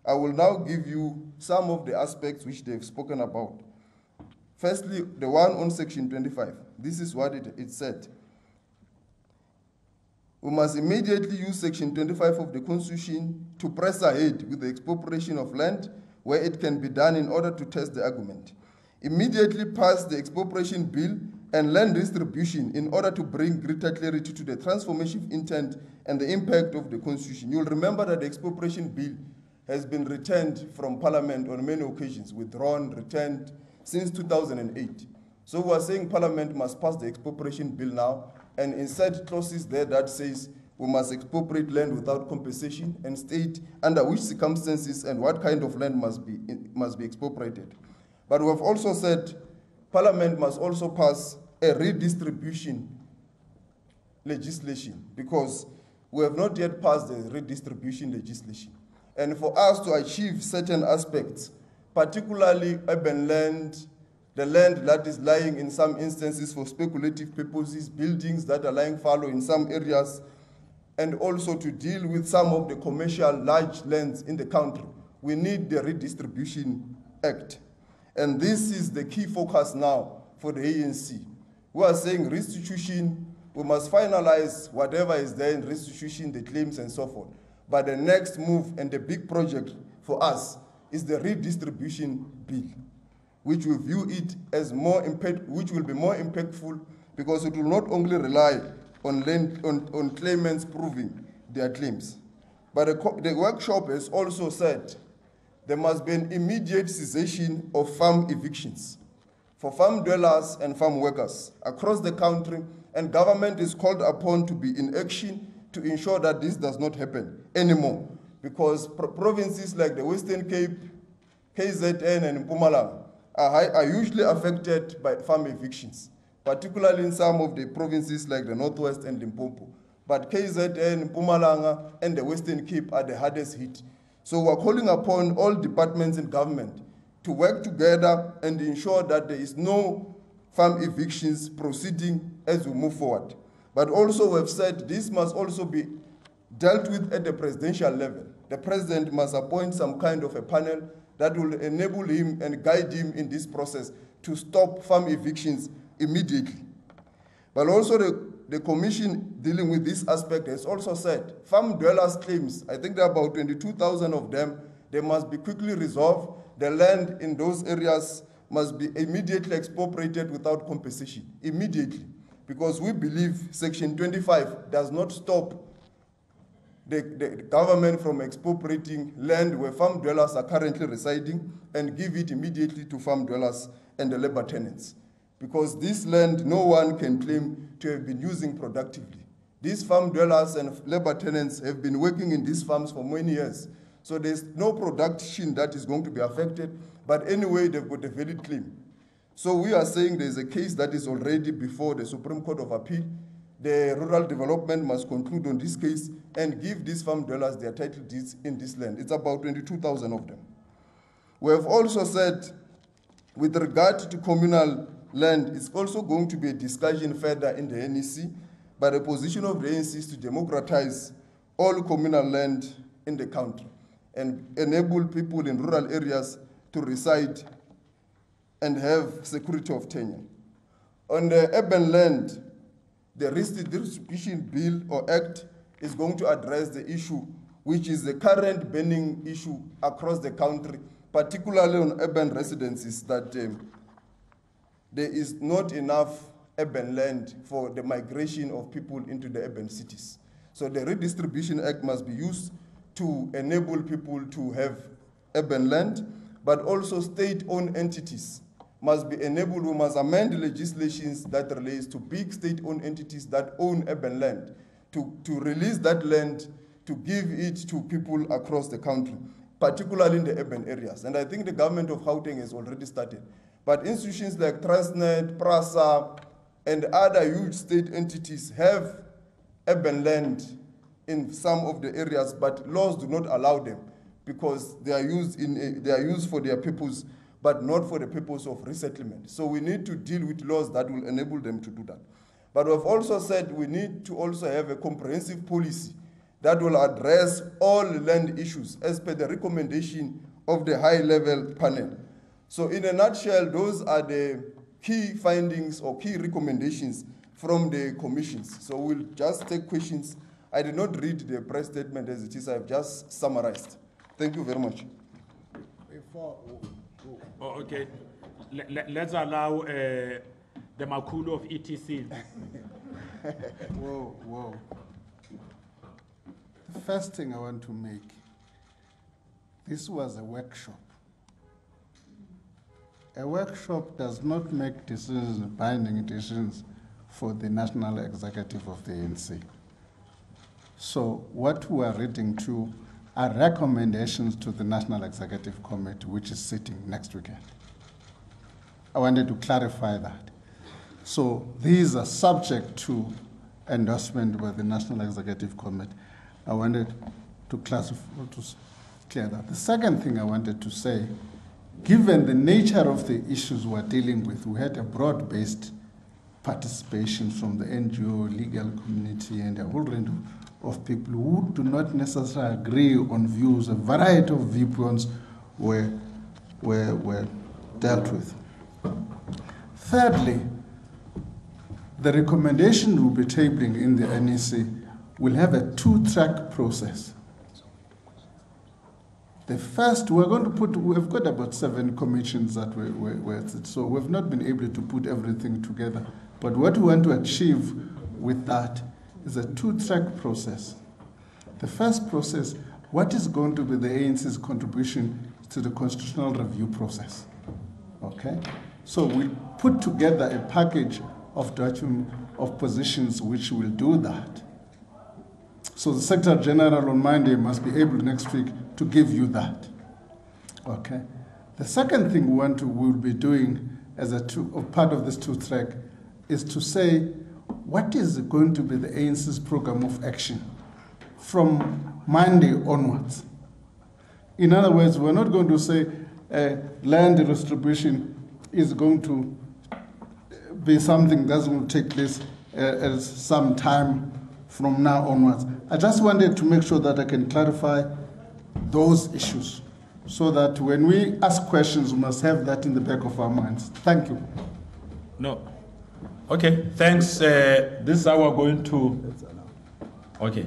I will now give you some of the aspects which they've spoken about. Firstly, the one on Section 25. This is what it said. We must immediately use Section 25 of the Constitution to press ahead with the expropriation of land where it can be done in order to test the argument. Immediately pass the expropriation bill and land distribution in order to bring greater clarity to the transformative intent and the impact of the Constitution. You'll remember that the expropriation bill has been returned from Parliament on many occasions, withdrawn, returned since 2008. So we are saying Parliament must pass the expropriation bill now and insert clauses there that says we must expropriate land without compensation and state under which circumstances and what kind of land must be expropriated. But we have also said Parliament must also pass a redistribution legislation because we have not yet passed the redistribution legislation. And for us to achieve certain aspects, particularly urban land, the land that is lying in some instances for speculative purposes, buildings that are lying fallow in some areas, and also to deal with some of the commercial large lands in the country, we need the Redistribution Act. And this is the key focus now for the ANC. We are saying restitution, we must finalize whatever is there in restitution, the claims and so forth. But the next move and the big project for us is the redistribution bill, which we view it as which will be more impactful because it will not only rely on claimants proving their claims. But the workshop has also said there must be an immediate cessation of farm evictions for farm dwellers and farm workers across the country, and government is called upon to be in action to ensure that this does not happen anymore, because provinces like the Western Cape, KZN, and Mpumalanga are usually affected by farm evictions, particularly in some of the provinces like the Northwest and Limpopo. But KZN, Mpumalanga, and the Western Cape are the hardest hit. So we're calling upon all departments in government to work together and ensure that there is no farm evictions proceeding as we move forward. But also we've said this must also be dealt with at the presidential level. The president must appoint some kind of a panel that will enable him and guide him in this process to stop farm evictions immediately. But also the commission dealing with this aspect has also said farm dwellers' claims, I think there are about 22,000 of them, they must be quickly resolved. The land in those areas must be immediately expropriated without compensation, immediately. Because we believe Section 25 does not stop the government from expropriating land where farm dwellers are currently residing and give it immediately to farm dwellers and the labor tenants. Because this land, no one can claim to have been using productively. These farm dwellers and labor tenants have been working in these farms for many years. So there's no production that is going to be affected, but anyway, they've got a valid claim. So we are saying there's a case that is already before the Supreme Court of Appeal. The rural development must conclude on this case and give these farm dwellers their title deeds in this land. It's about 22,000 of them. We have also said, with regard to communal land, it's also going to be a discussion further in the NEC, but the position of the ANC is to democratize all communal land in the country and enable people in rural areas to reside and have security of tenure. On the urban land, the Redistribution Bill or Act is going to address the issue, which is the current burning issue across the country, particularly on urban residences, that there is not enough urban land for the migration of people into the urban cities. So the Redistribution Act must be used to enable people to have urban land, but also state-owned entities must be enabled. We must amend legislations that relates to big state-owned entities that own urban land, to release that land, to give it to people across the country, particularly in the urban areas. And I think the government of Gauteng has already started. But institutions like Transnet, PRASA, and other huge state entities have urban land in some of the areas, but laws do not allow them because they are used for their purpose, but not for the purpose of resettlement. So we need to deal with laws that will enable them to do that. But we've also said we need to also have a comprehensive policy that will address all land issues as per the recommendation of the high-level panel. So in a nutshell, those are the key findings or key recommendations from the commissions. So we'll just take questions. I did not read the press statement as it is. I've just summarized. Thank you very much. Okay. Let's allow the Makulu of ETC. Whoa. The first thing I want to make, this was a workshop. A workshop does not make decisions, binding decisions for the national executive of the ANC. So what we are reading to are recommendations to the National Executive Committee, which is sitting next weekend. I wanted to clarify that. So these are subject to endorsement by the National Executive Committee. I wanted to classify, to clear that. The second thing I wanted to say, given the nature of the issues we're dealing with, we had a broad-based participation from the NGO, legal community, and a whole range of people who do not necessarily agree on views. A variety of viewpoints were dealt with. Thirdly, the recommendation we'll be tabling in the NEC will have a two-track process. The first, we've got about 7 commissions that so we've not been able to put everything together. But what we want to achieve with that is a two-track process. The first process, what is going to be the ANC's contribution to the constitutional review process? Okay? So we put together a package of document of positions which will do that. So the Secretary General on Monday must be able next week to give you that. Okay? The second thing we'll be doing as part of this two-track is to say, what is going to be the ANC's program of action from Monday onwards? In other words, we're not going to say land distribution is going to be something that's going to take place at some time from now onwards. I just wanted to make sure that I can clarify those issues so that when we ask questions, we must have that in the back of our minds. Thank you. No. Okay, thanks. This is how we're going to... Okay.